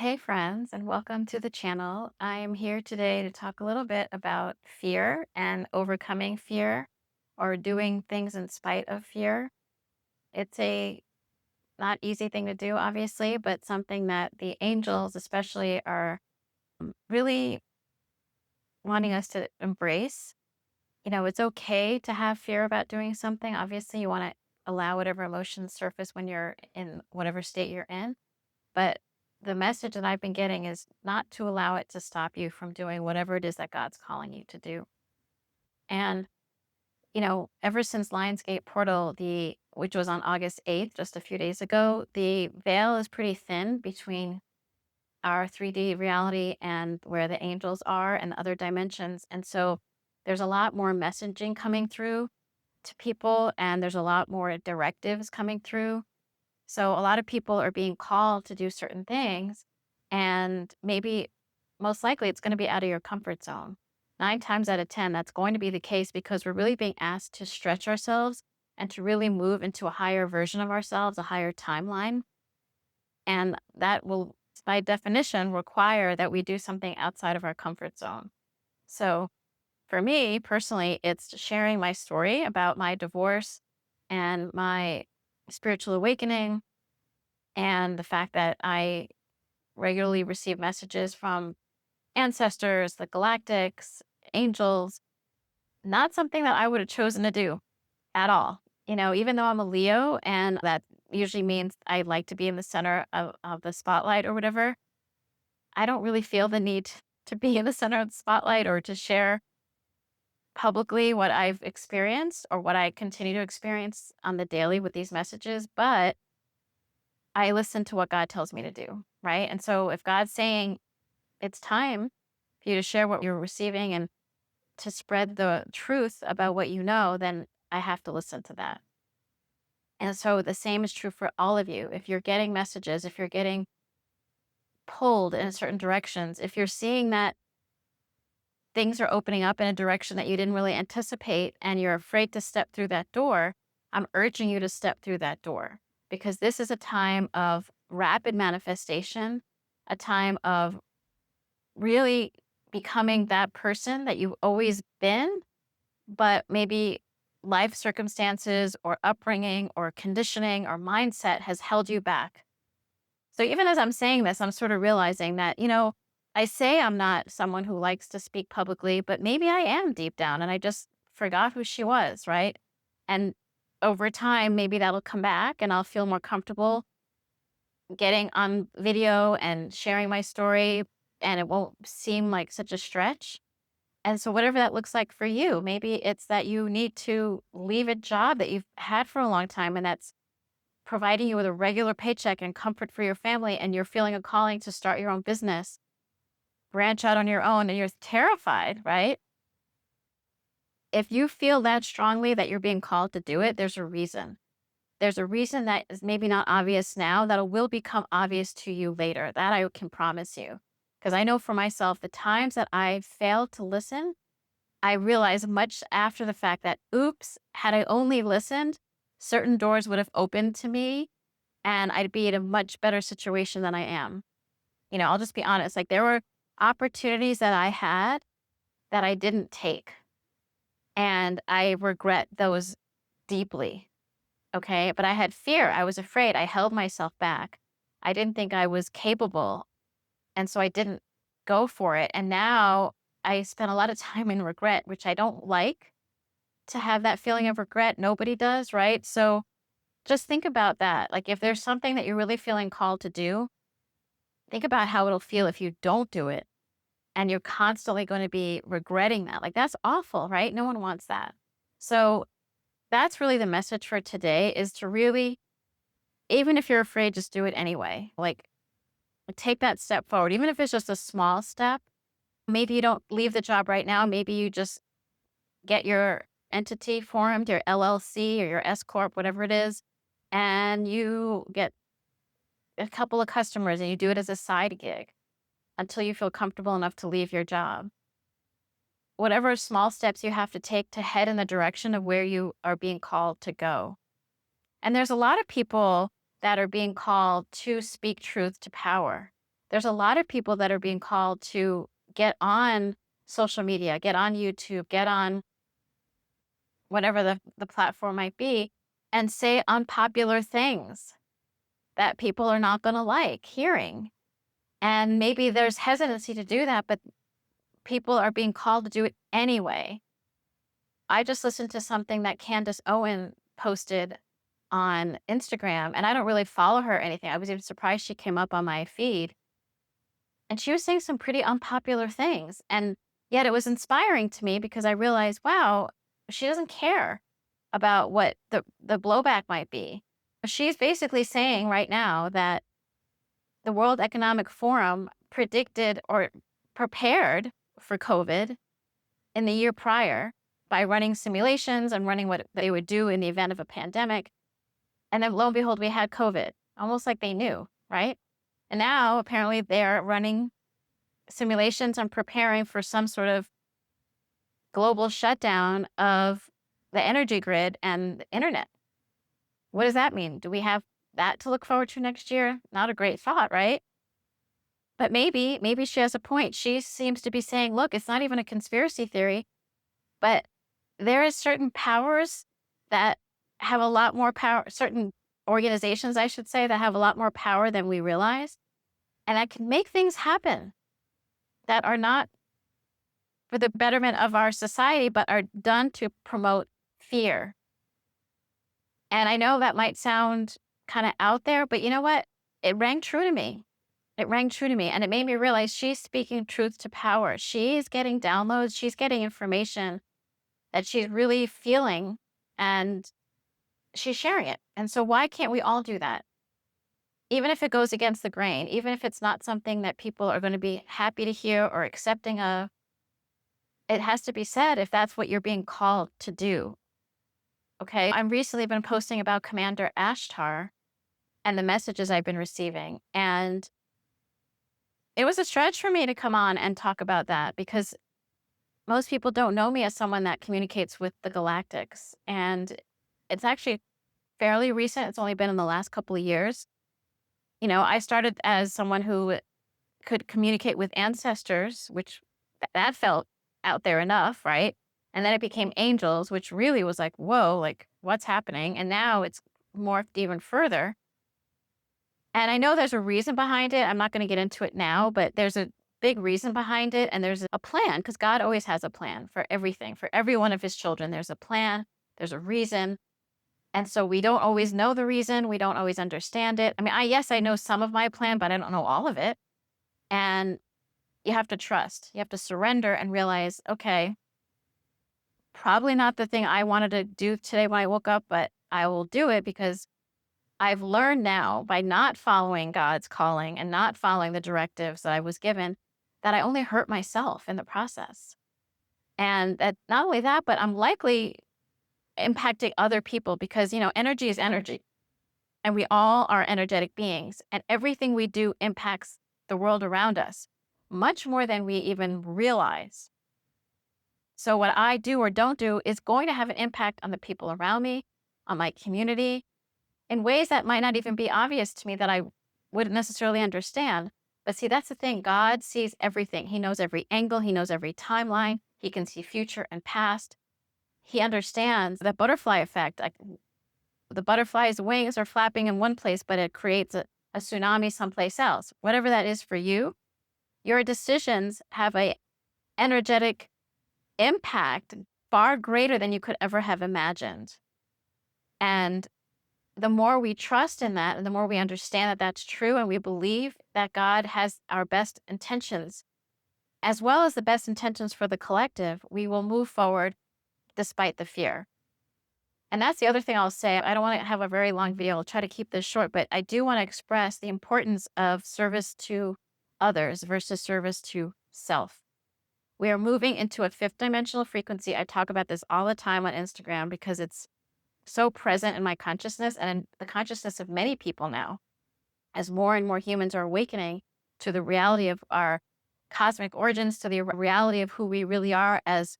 Hey, friends, and welcome to the channel. I am here today to talk a little bit about fear and overcoming fear or doing things in spite of fear. It's a not easy thing to do, obviously, but something that the angels, especially, are really wanting us to embrace. It's okay to have fear about doing something. Obviously, you want to allow whatever emotions surface when you're in whatever state you're in. But the message that I've been getting is not to allow it to stop you from doing whatever it is that God's calling you to do. And, ever since Lionsgate Portal, which was on August 8th, just a few days ago, the veil is pretty thin between our 3D reality and where the angels are and the other dimensions. And so there's a lot more messaging coming through to people, and there's a lot more directives coming through. So a lot of people are being called to do certain things, and maybe most likely it's going to be out of your comfort zone. 9 times out of 10, that's going to be the case because we're really being asked to stretch ourselves and to really move into a higher version of ourselves, a higher timeline. And that will, by definition, require that we do something outside of our comfort zone. So for me personally, it's sharing my story about my divorce and my spiritual awakening and the fact that I regularly receive messages from ancestors, the galactics, angels, not something that I would have chosen to do at all. Even though I'm a Leo and that usually means I like to be in the center of the spotlight or whatever, I don't really feel the need to be in the center of the spotlight or to share publicly what I've experienced or what I continue to experience on the daily with these messages. But I listen to what God tells me to do, right? And so if God's saying it's time for you to share what you're receiving and to spread the truth about what you know, then I have to listen to that. And so the same is true for all of you. If you're getting messages, if you're getting pulled in certain directions, if you're seeing that things are opening up in a direction that you didn't really anticipate and you're afraid to step through that door, I'm urging you to step through that door because this is a time of rapid manifestation, a time of really becoming that person that you've always been, but maybe life circumstances or upbringing or conditioning or mindset has held you back. So even as I'm saying this, I'm sort of realizing that, I say I'm not someone who likes to speak publicly, but maybe I am deep down and I just forgot who she was, right? And over time, maybe that'll come back and I'll feel more comfortable getting on video and sharing my story and it won't seem like such a stretch. And so, whatever that looks like for you, maybe it's that you need to leave a job that you've had for a long time and that's providing you with a regular paycheck and comfort for your family, and you're feeling a calling to start your own business, branch out on your own, and you're terrified, right? If you feel that strongly that you're being called to do it, there's a reason. There's a reason that is maybe not obvious now that will become obvious to you later. That I can promise you. Because I know for myself, the times that I failed to listen, I realized much after the fact that, oops, had I only listened, certain doors would have opened to me and I'd be in a much better situation than I am. I'll just be honest. Like there were opportunities that I had that I didn't take. And I regret those deeply. Okay. But I had fear. I was afraid. I held myself back. I didn't think I was capable. And so I didn't go for it. And now I spent a lot of time in regret, which I don't like to have that feeling of regret. Nobody does. Right. So just think about that. Like if there's something that you're really feeling called to do, think about how it'll feel if you don't do it and you're constantly going to be regretting that. Like that's awful, right? No one wants that. So that's really the message for today is to really, even if you're afraid, just do it anyway. Like take that step forward, even if it's just a small step. Maybe you don't leave the job right now. Maybe you just get your entity formed, your LLC or your S Corp, whatever it is, and you get a couple of customers and you do it as a side gig until you feel comfortable enough to leave your job. Whatever small steps you have to take to head in the direction of where you are being called to go. And there's a lot of people that are being called to speak truth to power. There's a lot of people that are being called to get on social media, get on YouTube, get on whatever the platform might be, and say unpopular things that people are not going to like hearing. And maybe there's hesitancy to do that, but people are being called to do it anyway. I just listened to something that Candace Owen posted on Instagram, and I don't really follow her or anything. I was even surprised she came up on my feed. And she was saying some pretty unpopular things. And yet it was inspiring to me because I realized, wow, she doesn't care about what the blowback might be. She's basically saying right now that the World Economic Forum predicted or prepared for COVID in the year prior by running simulations and running what they would do in the event of a pandemic. And then lo and behold, we had COVID, almost like they knew, right? And now apparently they're running simulations and preparing for some sort of global shutdown of the energy grid and the internet. What does that mean? Do we have that to look forward to next year? Not a great thought, right? But maybe she has a point. She seems to be saying, look, it's not even a conspiracy theory, but there is certain powers that have a lot more power, certain organizations, I should say, that have a lot more power than we realize. And that can make things happen that are not for the betterment of our society, but are done to promote fear. And I know that might sound kind of out there, but you know what? It rang true to me. It rang true to me. And it made me realize she's speaking truth to power. She's getting downloads, she's getting information that she's really feeling, and she's sharing it. And so, why can't we all do that? Even if it goes against the grain, even if it's not something that people are going to be happy to hear or accepting of, it has to be said if that's what you're being called to do. Okay. I'm recently been posting about Commander Ashtar and the messages I've been receiving. And it was a stretch for me to come on and talk about that because most people don't know me as someone that communicates with the galactics. And it's actually fairly recent. It's only been in the last couple of years. I started as someone who could communicate with ancestors, which that felt out there enough, right? And then it became angels, which really was like, whoa, like what's happening? And now it's morphed even further. And I know there's a reason behind it. I'm not going to get into it now, but there's a big reason behind it. And there's a plan because God always has a plan for everything. For every one of his children, there's a plan, there's a reason. And so we don't always know the reason. We don't always understand it. I mean, yes, I know some of my plan, but I don't know all of it. And you have to trust. You have to surrender and realize, okay, probably not the thing I wanted to do today when I woke up, but I will do it because I've learned now by not following God's calling and not following the directives that I was given that I only hurt myself in the process. And that not only that, but I'm likely impacting other people because, energy is energy and we all are energetic beings and everything we do impacts the world around us much more than we even realize. So what I do or don't do is going to have an impact on the people around me, on my community, in ways that might not even be obvious to me that I wouldn't necessarily understand. But see, that's the thing. God sees everything. He knows every angle. He knows every timeline. He can see future and past. He understands the butterfly effect. Like the butterfly's wings are flapping in one place, but it creates a tsunami someplace else. Whatever that is for you, your decisions have a energetic impact far greater than you could ever have imagined. And the more we trust in that and the more we understand that that's true and we believe that God has our best intentions as well as the best intentions for the collective, we will move forward despite the fear. And that's the other thing I'll say. I don't want to have a very long video. I'll try to keep this short, but I do want to express the importance of service to others versus service to self. We are moving into a fifth dimensional frequency. I talk about this all the time on Instagram because it's so present in my consciousness and in the consciousness of many people now, as more and more humans are awakening to the reality of our cosmic origins, to the reality of who we really are as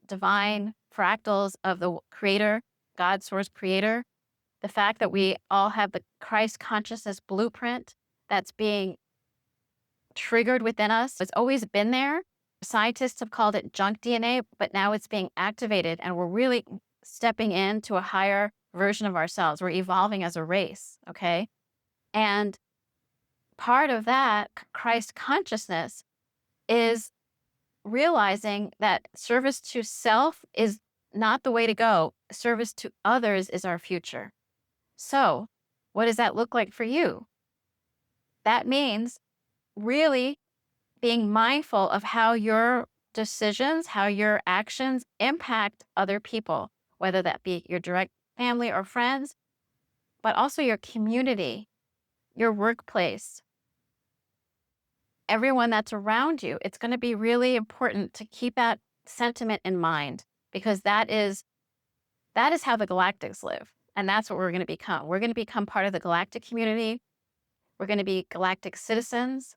divine fractals of the creator, God, source creator. The fact that we all have the Christ consciousness blueprint that's being triggered within us. It's always been there. Scientists have called it junk DNA, but now it's being activated and we're really stepping into a higher version of ourselves. We're evolving as a race, okay? And part of that Christ consciousness is realizing that service to self is not the way to go. Service to others is our future. So, what does that look like for you? That means really being mindful of how your decisions, how your actions impact other people, whether that be your direct family or friends, but also your community, your workplace, everyone that's around you. It's going to be really important to keep that sentiment in mind because that is how the galactics live. And that's what we're going to become. We're going to become part of the galactic community. We're going to be galactic citizens.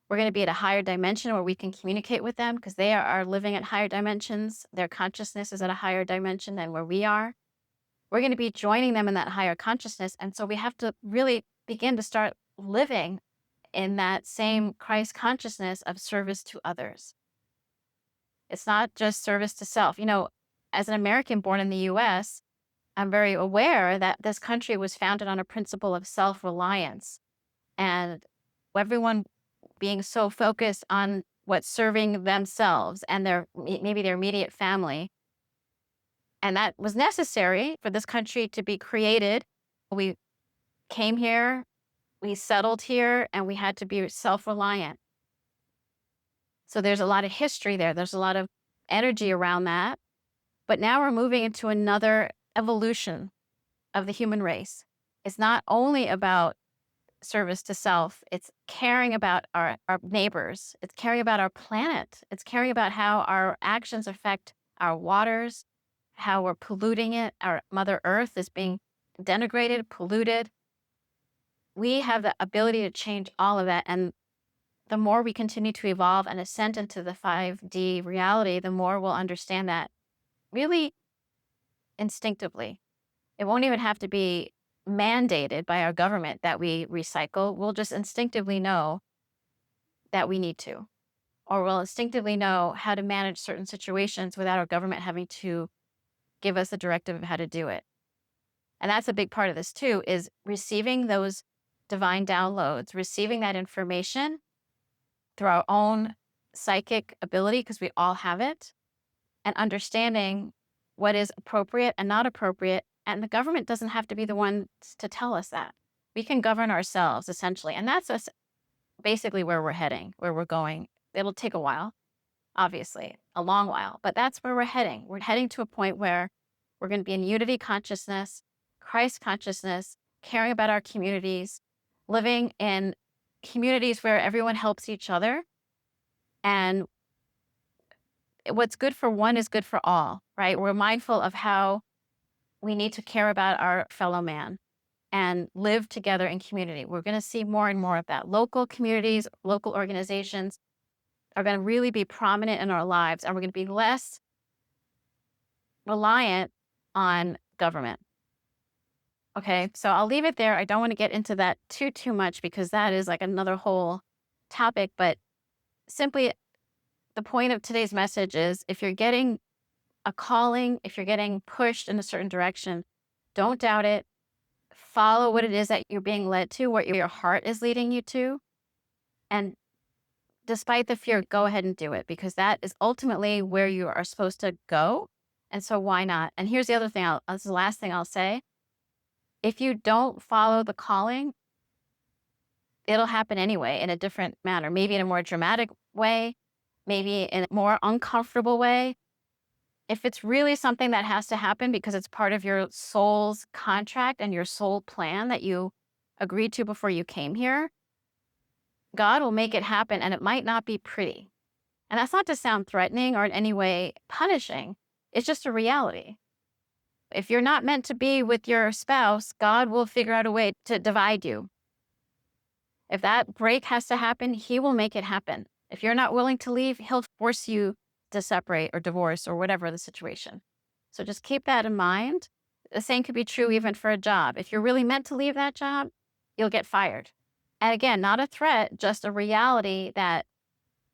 We're going to be at a higher dimension where we can communicate with them because they are living at higher dimensions. Their consciousness is at a higher dimension than where we are. We're going to be joining them in that higher consciousness. And so we have to really begin to start living in that same Christ consciousness of service to others. It's not just service to self. As an American born in the US, I'm very aware that this country was founded on a principle of self reliance and everyone being so focused on what's serving themselves and maybe their immediate family. And that was necessary for this country to be created. We came here, we settled here, and we had to be self reliant. So there's a lot of history there. There's a lot of energy around that. But now we're moving into another evolution of the human race. It's not only about service to self, it's caring about our neighbors, it's caring about our planet, it's caring about how our actions affect our waters, how we're polluting it. Our Mother Earth is being denigrated, polluted. We have the ability to change all of that. And the more we continue to evolve and ascend into the 5D reality, the more we'll understand that really instinctively. It won't even have to be mandated by our government that we recycle. We'll just instinctively know that we need to, or we'll instinctively know how to manage certain situations without our government having to give us a directive of how to do it. And that's a big part of this too, is receiving those divine downloads, receiving that information through our own psychic ability, because we all have it, and understanding what is appropriate and not appropriate. And the government doesn't have to be the ones to tell us that. We can govern ourselves, essentially. And that's basically where we're heading, where we're going. It'll take a while, obviously, a long while, but that's where we're heading. We're heading to a point where we're going to be in unity consciousness, Christ consciousness, caring about our communities, living in communities where everyone helps each other. And what's good for one is good for all, right? We're mindful of how we need to care about our fellow man and live together in community. We're going to see more and more of that. Local communities, local organizations are going to really be prominent in our lives, and we're going to be less reliant on government. Okay, so I'll leave it there. I don't want to get into that too much because that is like another whole topic, but simply the point of today's message is if you're getting a calling, if you're getting pushed in a certain direction, don't doubt it. Follow what it is that you're being led to, what your heart is leading you to. And despite the fear, go ahead and do it because that is ultimately where you are supposed to go. And so why not? And here's the other thing, this is the last thing I'll say. If you don't follow the calling, it'll happen anyway in a different manner, maybe in a more dramatic way, maybe in a more uncomfortable way. If it's really something that has to happen because it's part of your soul's contract and your soul plan that you agreed to before you came here, God will make it happen and it might not be pretty. And that's not to sound threatening or in any way punishing. It's just a reality. If you're not meant to be with your spouse, God will figure out a way to divide you. If that break has to happen, He will make it happen. If you're not willing to leave, He'll force you to separate or divorce or whatever the situation. So just keep that in mind. The same could be true even for a job. If you're really meant to leave that job, you'll get fired. And again, not a threat, just a reality that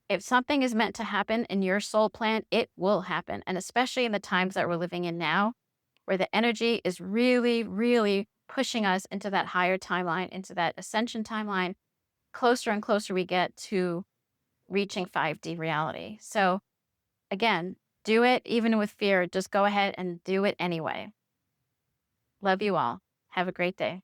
if something is meant to happen in your soul plan, it will happen. And especially in the times that we're living in now, where the energy is really, really pushing us into that higher timeline, into that ascension timeline, closer and closer we get to reaching 5D reality. So, again, do it even with fear. Just go ahead and do it anyway. Love you all. Have a great day.